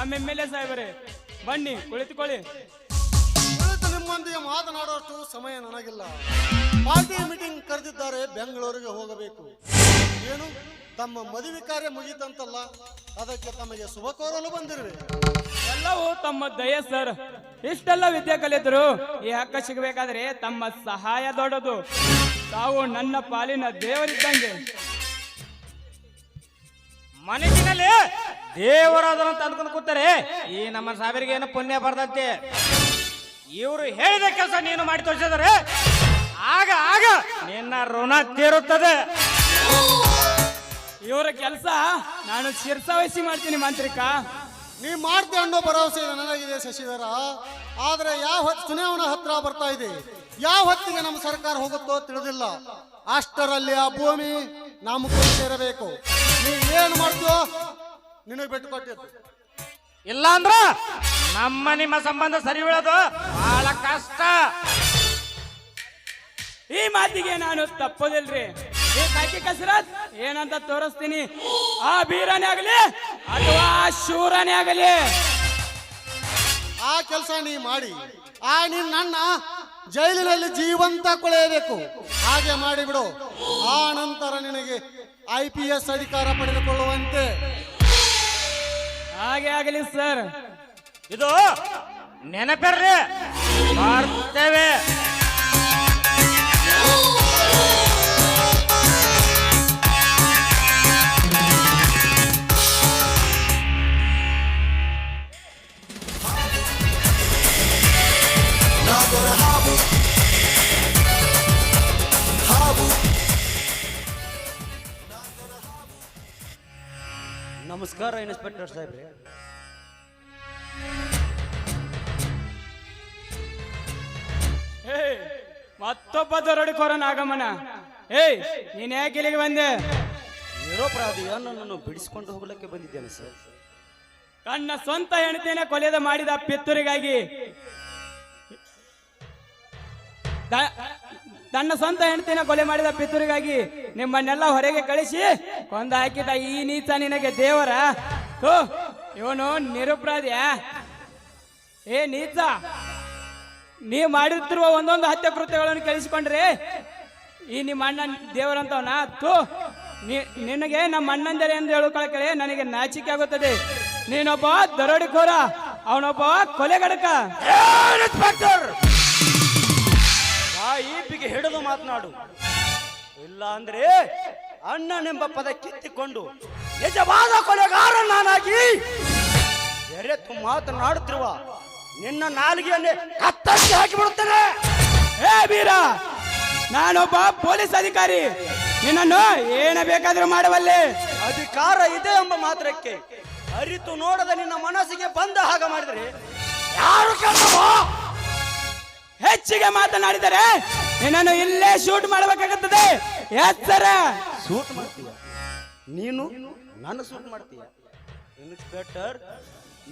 ನಮ್ಮ MLA ಸಾಹೇಬರೇ, ಬನ್ನಿ ಕುಳಿತುಕೊಳ್ಳಿ. ಕುಳಿತು ನಿಮ್ಮೊಂದಿಗೆ ಮಾತನಾಡುವಷ್ಟು ಸಮಯ ನನಗಿಲ್ಲ. ಪಾರ್ಟಿ ಮೀಟಿಂಗ್ ಕರೆದಿದ್ದಾರೆ, ಬೆಂಗಳೂರಿಗೆ ಹೋಗಬೇಕು. ಏನು ತಮ್ಮ ಮದುವೆ ಕಾರ್ಯ ಮುಗಿತಂತಲ್ಲ, ಅದಕ್ಕೆ ತಮಗೆ ಶುಭ ಕೋರಲು ಬಂದಿರುವೆ. ಎಲ್ಲವೂ ತಮ್ಮ ದಯ ಸರ್. ಇಷ್ಟೆಲ್ಲ ವಿದ್ಯೆ ಕಲಿತರು ಈ ಹಕ್ಕ ಸಿಗಬೇಕಾದ್ರೆ ತಮ್ಮ ಸಹಾಯ ದೊಡ್ಡದು. ತಾವು ನನ್ನ ಪಾಲಿನ ದೇವರಿದ್ದಂಗೆ. ಮನಸ್ಸಿನಲ್ಲಿ ದೇವರಾದರಂತ ಅಂದ್ಕೊಂಡು ಕೂತಾರೆ. ಈ ನಮ್ಮ ಸಾವಿರಿಗೆ ಏನು ಪುಣ್ಯ ಬರ್ದಂತೆ. ಇವರು ಹೇಳಿದ ಕೆಲಸ ನೀನು ಮಾಡಿ ತೋರಿಸಿದರೆ ಆಗ ಆಗ ನಿನ್ನ ಋಣ ತೀರುತ್ತದೆ. ಇವರ ಕೆಲಸ ನಾನು ಶಿರ್ಸಾವಹಿಸಿ ಮಾಡ್ತೀನಿ ಮಾಂತ್ರಿಕ. ನೀ ಮಾಡ್ತೀಯ ಅನ್ನೋ ಭರವಸೆ ನನಗಿದೆ ಶಶಿಧರ. ಆದ್ರೆ ಯಾವ ಚುನಾವಣಾ ಹತ್ರ ಬರ್ತಾ ಇದೆ, ಯಾವ ಹೊತ್ತಿಗೆ ನಮ್ಮ ಸರ್ಕಾರ ಹೋಗುತ್ತೋ ತಿಳಿದಿಲ್ಲ. ಅಷ್ಟರಲ್ಲಿ ಆ ಭೂಮಿ ನಮ್ಮ ಕೈ ಸೇರಬೇಕು. ನೀ ಏನ್ ಮಾಡ್ತೀಯೋ ನಿನಗೆ ಬಿಟ್ಟು ಕೊಟ್ಟಿದ್ದು. ಇಲ್ಲ ಅಂದ್ರ ನಮ್ಮ ನಿಮ್ಮ ಸಂಬಂಧ ಸರಿ ಬೀಳೋದು ಬಹಳ ಕಷ್ಟ. ಈ ಮಾತಿಗೆ ನಾನು ತಪ್ಪೋದಿಲ್ರಿ. ಈ ಕಾಕಿ ಕಸರತ್ ಏನಂತ ತೋರಿಸ್ತೀನಿ. ಆ ಬೀರನೇ ಆಗಲಿ ಅಥವಾ ಆ ಶೂರನೇ ಆಗಲಿ, ಆ ಕೆಲಸ ನೀ ಮಾಡಿ ನನ್ನ ಜೈಲಿನಲ್ಲಿ ಜೀವಂತ ಕೊಳೆಯಬೇಕು. ಹಾಗೆ ಮಾಡಿಬಿಡು. ಆ ನಂತರ ನಿನಗೆ IPS ಅಧಿಕಾರ ಪಡೆದುಕೊಳ್ಳುವಂತೆ. ಹಾಗೆ ಆಗಲಿ ಸರ್. ಇದು ನೆನಪಿರ್ರಿ, ಬರ್ತೇವೆ. ನಮಸ್ಕಾರ ಇನ್ಸ್ಪೆಕ್ಟರ್ ಸಾಹೇಬ್ರೆ. ಮತ್ತೊಬ್ಬ ದರೋಡೆಕೋರನ ಆಗಮನ. ನೀನ್ ಯಾಕೆ ಇಲ್ಲಿಗೆ ಬಂದೆ? ನಿರಪರಾಧಿಯ ನನ್ನನ್ನು ಬಿಡಿಸಿಕೊಂಡು ಹೋಗಲಿಕ್ಕೆ ಬಂದಿದ್ದೇನೆ ಸರ್. ತನ್ನ ಸ್ವಂತ ಹೆಂಡತಿಯನ್ನೇ ಕೊಲೆದ ಮಾಡಿದ ಪಿತ್ತೂರಿಗಾಗಿ, ತನ್ನ ಸ್ವಂತ ಹೆಂಡತಿನ ಕೊಲೆ ಮಾಡಿದ ಪಿತ್ತೂರಿಗಾಗಿ ನಿಮ್ಮನ್ನೆಲ್ಲ ಹೊರಗೆ ಕಳಿಸಿ ಕೊಂದ ಹಾಕಿದ ಈ ನೀಚ ನಿನಗೆ ದೇವರ? ಇವನು ನಿರಪರಾಧಿಯ? ನೀಚ, ನೀ ಮಾಡುತ್ತಿರುವ ಒಂದೊಂದು ಹತ್ಯೆ ಕೃತ್ಯಗಳನ್ನು ಕೇಳಿಸಿಕೊಂಡ್ರೆ ಈ ನಿಮ್ಮ ಅಣ್ಣ ದೇವರಂತವನ? ನಿನಗೆ ನಮ್ಮ ಅಣ್ಣಂದರೆ ಎಂದು ಹೇಳಿಕೊಳ್ಳಕ್ಕೆ ನನಗೆ ನಾಚಿಕೆ ಆಗುತ್ತದೆ. ನೀನೊಬ್ಬ ದರೋಡೆಕೋರ, ಅವನೊಬ್ಬ ಕೊಲೆಗಡಕ. ಈಪಿಗೆ ಹಿಡಿದು ಮಾತನಾಡು, ಇಲ್ಲ ಅಂದ್ರೆ ಅಣ್ಣನೆಂಬ ಪದ ಕಿತ್ತಿಕೊಂಡು ನಿಜವಾದ ಕೊಲೆಗಾರ ನಾನಾಗಿ ಬೆರೆತು ಮಾತನಾಡುತ್ತಿರುವ ನಿನ್ನ ನಾಲಿಗೆಯನ್ನೇ ಕತ್ತರಿಸಿ ಹಾಕಿಬಿಡುತ್ತೇನೆ. ಬೀರ, ನಾನೊಬ್ಬ ಪೊಲೀಸ್ ಅಧಿಕಾರಿ, ನಿನ್ನನ್ನು ಏನ ಬೇಕಾದ್ರೂ ಮಾಡಬಲ್ಲೆ. ಅಧಿಕಾರ ಇದೆ ಎಂಬ ಮಾತ್ರಕ್ಕೆ ಅರಿತು ನೋಡದ ನಿನ್ನ ಮನಸ್ಸಿಗೆ ಬಂದ ಹಾಗೆ ಮಾಡಿದರೆ ಯಾರು ಕೇಳಬೋ? ಹೆಚ್ಚಿಗೆ ಮಾತನಾಡಿದರೆ ನಿನ್ನನ್ನು ಇಲ್ಲೇ ಶೂಟ್ ಮಾಡಬೇಕಾಗುತ್ತದೆ. ಎಚ್ಚರ. ಶೂಟ್ ಮಾಡ್ತೀಯ ನೀನು? ನನ್ನ ಶೂಟ್ ಮಾಡ್ತೀಯ? ಇನ್ಸ್ಪೆಕ್ಟರ್,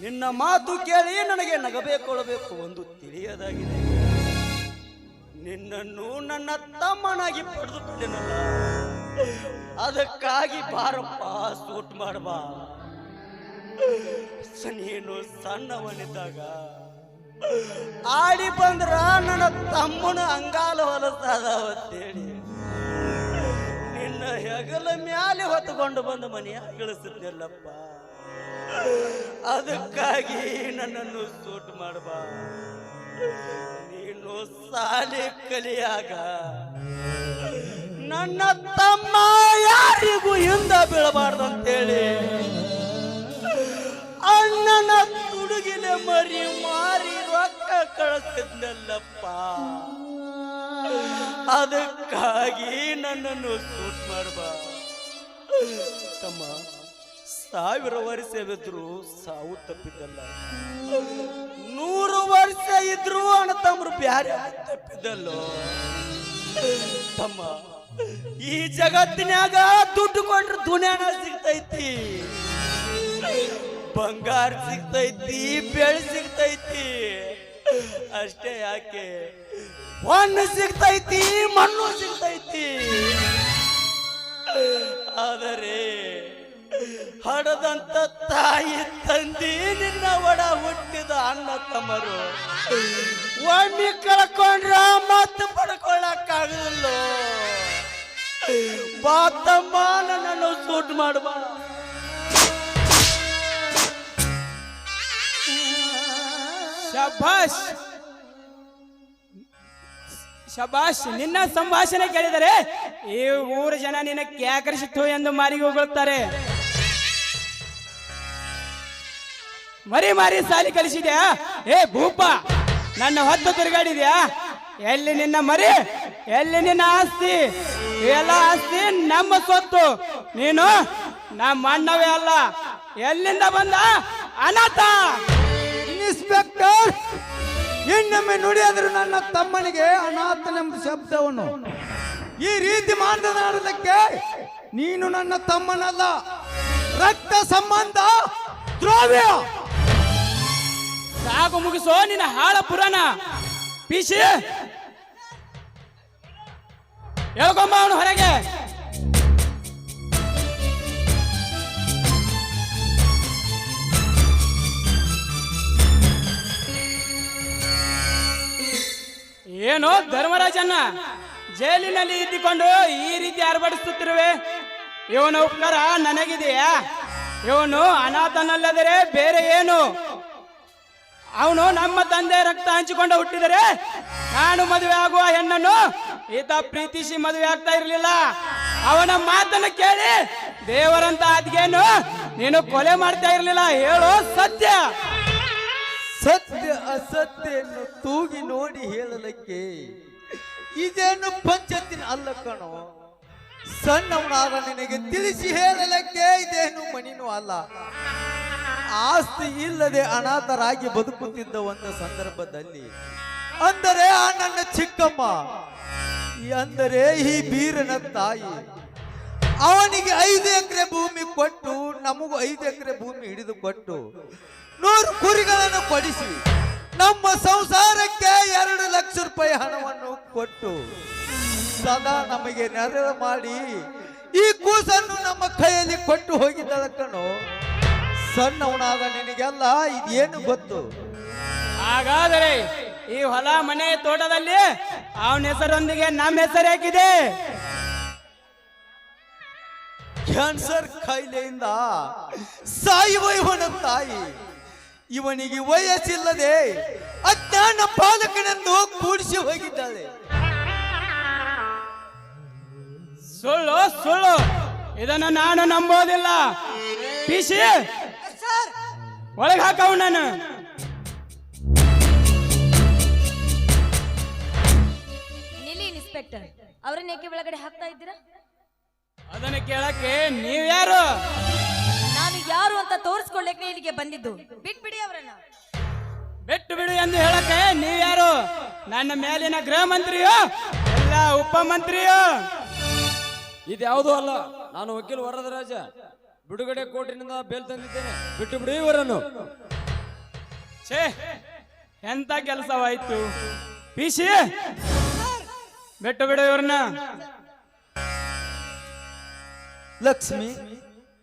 ನಿನ್ನ ಮಾತು ಕೇಳಿ ನನಗೆ ನಗಬೇಕೊಳ್ಬೇಕು ಒಂದು ತಿಳಿಯದಾಗಿದೆ. ನಿನ್ನನ್ನು ನನ್ನ ತಮ್ಮನಾಗಿ ಪಡೆದುಕೊಂಡೆನಲ್ಲ, ಅದಕ್ಕಾಗಿ ಬಾರಪ್ಪ ಶೂಟ್ ಮಾಡಬಾ. ನೀನು ಸಣ್ಣವನಿದ್ದಾಗ ಆಡಿ ಬಂದ್ರ ನನ್ನ ತಮ್ಮನ ಅಂಗಾಲ ಹೊಲಸಾದವತ್ತೇಳಿ ನಿನ್ನ ಹೆಗಲ ಮ್ಯಾಲೆ ಹೊತ್ತುಕೊಂಡು ಬಂದು ಮನೆಯ ಇಳಿಸಿದ್ನಲ್ಲಪ್ಪ, ಅದಕ್ಕಾಗಿ ನನ್ನನ್ನು ಸೂಟ್ ಮಾಡಬಾ. ನೀನು ಶಾಲೆ ಕಲಿಯಾಗ ನನ್ನ ತಮ್ಮ ಯಾರಿಗೂ ಹಿಂದ ಬೀಳಬಾರ್ದಂತೇಳಿ ಅಣ್ಣನ ತುಡುಗಿನ ಮರಿ ಮಾರಿ ರೊಕ್ಕ ಕಳಿಸ್ತಿದ್ನಲ್ಲಪ್ಪ, ಅದಕ್ಕಾಗಿ ನನ್ನನ್ನು ಸೂಟ್ ಮಾಡಬಾ. ತಮ್ಮ, 1000 ವರ್ಷವಿದ್ರು ಸಾವು ತಪ್ಪಿದ್ದಲ್ಲ, 100 ವರ್ಷ ಇದ್ರು ಅಣ್ಣ ತಮ್ಮರು ಬ್ಯಾರೆ ತಪ್ಪಿದ್ದಲ್ಲೋ. ತಮ್ಮ, ಈ ಜಗತ್ತಿನಾಗ ದುಡ್ಡು ಕೊಂಡ್ರೆ ದುನಿಯಾನ ಸಿಗ್ತೈತಿ, ಬಂಗಾರ ಸಿಗ್ತೈತಿ, ಬೆಳೆ ಸಿಗ್ತೈತಿ, ಅಷ್ಟೇ ಯಾಕೆ ಮಣ್ಣು ಸಿಗ್ತೈತಿ, ಮಣ್ಣು ಸಿಗ್ತೈತಿ. ಆದರೆ ಹಡದಂತ ತಾಯಿ ತಂದಿ ನಿನ್ನ ಒಡ ಹುಟ್ಟಿದ ಅಣ್ಣ ತಮ್ಮರು ಒಮ್ಮೆ ಕಳ್ಕೊಂಡ್ರ ಮತ್ತೆ ಪಡ್ಕೊಳ್ಳಕ್ಕಾಗಲ್ಲ. ಬಾತಮ್ಮ ನನ್ನನ್ನು ಸೂಟ್ ಮಾಡುವ. ಶಬಾಷ್ ಶಬಾಷ್. ನಿನ್ನ ಸಂಭಾಷಣೆ ಕೇಳಿದರೆ ಈ ಊರ ಜನ ನಿನ್ನ ಕ್ಯಾಕರಿಸಿತು ಎಂದು ಮಾರಿಗೆ ಹೋಗುತ್ತಾರೆ. ಮರಿ ಮಾರಿ ಸಾಲಿ ಕಲಿಸಿದ್ಯಾ? ಏ ಭೂಪ, ನನ್ನ ಹೊತ್ತು ತಿರುಗಾಡಿದ್ಯಾ? ಎಲ್ಲಿ ನಿನ್ನ ಮರಿ, ಎಲ್ಲಿ ನಿನ್ನ ಆಸ್ತಿ? ಎಲ್ಲ ಆಸ್ತಿ ನಮ್ಮ ಸ್ವತ್ತು. ನೀನು ನಮ್ಮ ಅಣ್ಣವೇ ಅಲ್ಲ. ಎಲ್ಲಿಂದ ಬಂದ ಅನಾಥ? ಇನ್ಸ್ಪೆಕ್ಟರ್, ಇನ್ನೊಮ್ಮೆ ನುಡಿಯಾದರೂ ನನ್ನ ತಮ್ಮನಿಗೆ ಅನಾಥನೆಂಬ ಶಬ್ದವನ್ನು ಈ ರೀತಿ ಮಾತನಾಡೋದಕ್ಕೆ ನೀನು ನನ್ನ ತಮ್ಮನಲ್ಲ, ರಕ್ತ ಸಂಬಂಧ ದ್ರೋವ್ಯ. ಸಾಕು, ಮುಗಿಸೋ ನಿನ್ನ ಹಾಳ ಪುರಾಣ. ಪಿಸಿ ಹೇಳ್ಕೊಂಬ ಅವನು ಹೊರಗೆ. ಏನೋ ಧರ್ಮರಾಜನ್ನ ಜೈಲಿನಲ್ಲಿ ಇದ್ದುಕೊಂಡು ಈ ರೀತಿ ಅರ್ಬಡಿಸುತ್ತಿರುವೆ. ಇವನ ಉಪಕಾರ ನನಗಿದೆಯಾ? ಇವನು ಅನಾಥನಲ್ಲದರೆ ಬೇರೆ ಏನು? ಅವನು ನಮ್ಮ ತಂದೆ ರಕ್ತ ಹಂಚಿಕೊಂಡು ಹುಟ್ಟಿದರೆ ನಾನು ಮದುವೆ ಆಗುವ ಹೆಣ್ಣನ್ನು ಈತ ಪ್ರೀತಿಸಿ ಮದುವೆ ಆಗ್ತಾ ಇರಲಿಲ್ಲ. ಅವನ ಮಾತನ್ನು ಕೇಳಿ ದೇವರಂತ ಅದ್ಗೇನು ನೀನು ಕೊಲೆ ಮಾಡ್ತಾ ಇರಲಿಲ್ಲ. ಹೇಳು ಸತ್ಯ. ಸತ್ಯ ಅಸತ್ಯನ್ನು ತೂಗಿ ನೋಡಿ ಹೇಳಲಿಕ್ಕೆ ಇದೇನು ಪಂಚಾಯತಿನ ಅಲ್ಲ ಕಣೋ. ಸಣ್ಣವನಾದ ನಿನಗೆ ತಿಳಿಸಿ ಹೇಳಲಿಕ್ಕೆ ಇದೇನು ಮಣಿನೂ ಅಲ್ಲ. ಆಸ್ತಿ ಇಲ್ಲದೆ ಅನಾಥರಾಗಿ ಬದುಕುತ್ತಿದ್ದ ಒಂದು ಸಂದರ್ಭದಲ್ಲಿ, ಅಂದರೆ ಆ ನನ್ನ ಚಿಕ್ಕಮ್ಮ, ಅಂದರೆ ಈ ಬೀರನ ತಾಯಿ, ಅವನಿಗೆ 5 ಎಕರೆ ಭೂಮಿ ಕೊಟ್ಟು, ನಮಗೂ 5 ಎಕರೆ ಭೂಮಿ ಹಿಡಿದು ಕೊಟ್ಟು 100 ಕುರಿಗಳನ್ನು ಕೊಡಿಸಿ ನಮ್ಮ ಸಂಸಾರಕ್ಕೆ 2 ಲಕ್ಷ ರೂಪಾಯಿ ಹಣವನ್ನು ಕೊಟ್ಟು ಸದಾ ನಮಗೆ ನೆರಳು ಮಾಡಿ ಈ ಕೂಸನ್ನು ನಮ್ಮ ಕೈಯಲ್ಲಿ ಕೊಟ್ಟು ಹೋಗಿದ್ದಳ ಕಣೋ. ಸಣ್ಣವನಾದ ನಿನಗೆಲ್ಲ ಇದೇನು ಗೊತ್ತು? ಹಾಗಾದರೆ ಈ ಹೊಲ ಮನೆ ತೋಟದಲ್ಲಿ ಅವನ ಹೆಸರೊಂದಿಗೆ ನಮ್ಮ ಹೆಸರು ಹಾಕಿದೆ. ಕ್ಯಾನ್ಸರ್ ಕಾಯಿಲೆಯಿಂದ ಸಾಯುವ ಇವನ ತಾಯಿ ಇವನಿಗೆ ವಯಸ್ಸಿಲ್ಲದೆ ಅಜ್ಞಾನ ಪಾಲಕನೆಂದು ಕೂಡಿಸಿ ಹೋಗಿದ್ದಾಳೆ. ಸುಳ್ಳು ಸುಳ್ಳು, ಇದನ್ನು ನಾನು ನಂಬೋದಿಲ್ಲ. ಪಿಸಿ ಒಳಗೆ ಹಾಕವು. ನಾನು ನಿಲ್ಲಿ ಇನ್ಸ್ಪೆಕ್ಟರ್, ಅವರನ್ನ ಏಕೆ ಒಳಗಡೆ ಹಾಕ್ತಾ ಇದ್ದೀರಾ? ಅದನ್ನು ಕೇಳಕ್ಕೆ ನೀವ್ಯಾರು? ನಾನು ಯಾರು ಅಂತ ತೋರಿಸ್ಕೊಳ್ಳಕ್ಕೆ ಇಲ್ಲಿಗೆ ಬಂದಿದ್ದು. ಬಿಟ್ಬಿಡಿ ಅವರನ್ನ. ಬಿಟ್ಟು ಬಿಡು ಎಂದು ಹೇಳಕ್ಕೆ ನೀವ್ಯಾರು? ನನ್ನ ಮೇಲಿನ ಗೃಹ ಮಂತ್ರಿಯೋ ಇಲ್ಲ ಉಪಮಂತ್ರಿಯೋ? ಇದ್ಯಾವುದೂ ಅಲ್ಲ, ನಾನು ವಕೀಲ ವರದರಾಜ, ಬಿಡುಗಡೆ ಕೋರ್ಟಿನಿಂದ ಬೇಲ್ ತಂದಿದ್ದೇನೆ. ಬಿಟ್ಟು ಬಿಡು ಇವರನ್ನು. ಛೇ, ಎಂತ ಕೆಲಸವಾಯ್ತು. ಪಿಸಿ ಬಿಟ್ಟು ಬಿಡು ಇವ್ರನ್ನ. ಲಕ್ಷ್ಮಿ,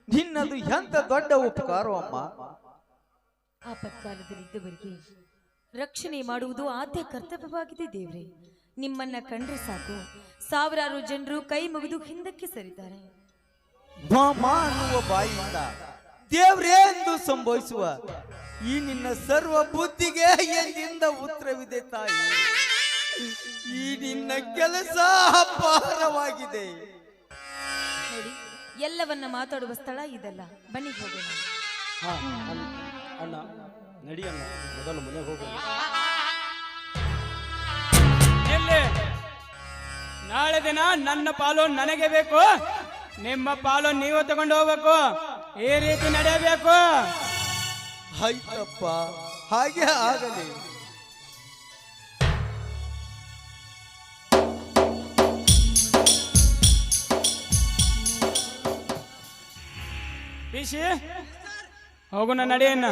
ನಿನ್ನದು ಎಂತ ದೊಡ್ಡ ಉಪಕಾರವಮ್ಮ. ಆಪತ್ಕಾಲದಲ್ಲಿದ್ದವರಿಗೆ ರಕ್ಷಣೆ ಮಾಡುವುದು ಆದ್ಯ ಕರ್ತವ್ಯವಾಗಿದೆ ದೇವ್ರೆ. ನಿಮ್ಮನ್ನ ಕಂಡ್ರೆ ಸಾಕು, ಸಾವಿರಾರು ಜನರು ಕೈ ಮುಗಿದು ಹಿಂದಕ್ಕೆ ಸರಿತಾರೆ. ಮಾಮ ಅನ್ನುವ ಬಾಯಿಯಿಂದ ದೇವ್ರೇ ಎಂದು ಸಂಭವಿಸುವ ಈ ನಿನ್ನ ಸರ್ವ ಬುದ್ಧಿಗೆ ಎಲ್ಲಿಂದ ಉತ್ತರವಿದೆ ತಾಯಿ? ಈ ನಿನ್ನ ಕೆಲಸ ಅಪಾರವಾಗಿದೆ. ನೋಡಿ, ಎಲ್ಲವನ್ನ ಮಾತಾಡುವ ಸ್ಥಳ ಇದಲ್ಲ. ಬನ್ನಿ ಹೋಗೋಣ. ಅಣ್ಣ ನಡಿಯಣ್ಣ, ಮೊದಲು ಮನೆಗೆ ಹೋಗೋಣ. ಎಲ್ಲಿ? ನಾಳೆ ದಿನ ನನ್ನ ಪಾಲು ನನಗೆ ಬೇಕು, ನಿಮ್ಮ ಪಾಲು ನೀವು ತಗೊಂಡು ಹೋಗ್ಬೇಕು. ಈ ರೀತಿ ನಡೆಯಬೇಕು. ಆಯ್ತಪ್ಪ, ಹಾಗೆ ಆಗಲಿ. ಪಿಸಿ ಹೋಗೋಣ, ನಡೆಯಣ್ಣ.